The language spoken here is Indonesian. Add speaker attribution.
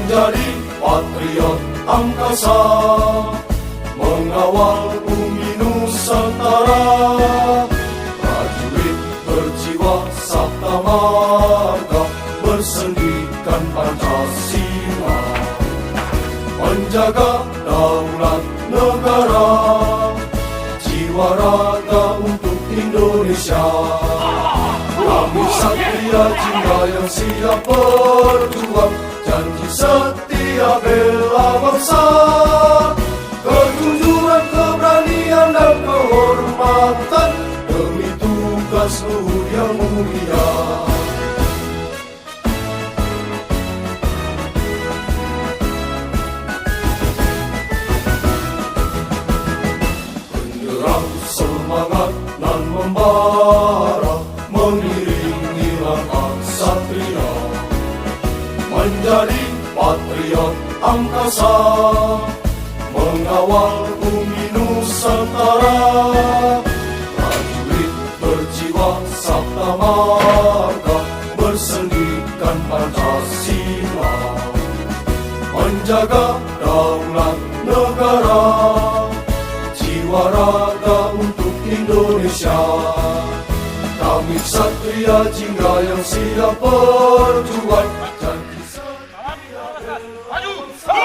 Speaker 1: menjadi patriot angkasa, mengawal bumi Nusantara. Prajurit berjiwa sabta marga, bersendikan Pancasila, menjaga daulat negara, jiwa raga untuk Indonesia. Kami satria cinta yang siap berjuang, janji setia bela bangsa, kejujuran, keberanian dan kehormatan demi tugas luhur yang mulia. Menyerang semangat nan membara, mengiringi langkah satria, menjadi patriot angkasa, mengawal bumi Nusantara. Prajurit berjiwa sabta marga, bersendikan Pancasila, menjaga daulat negara, jiwa raga untuk Indonesia. Kami satria jingga yang siap berjuang, janji setia bela bangsa.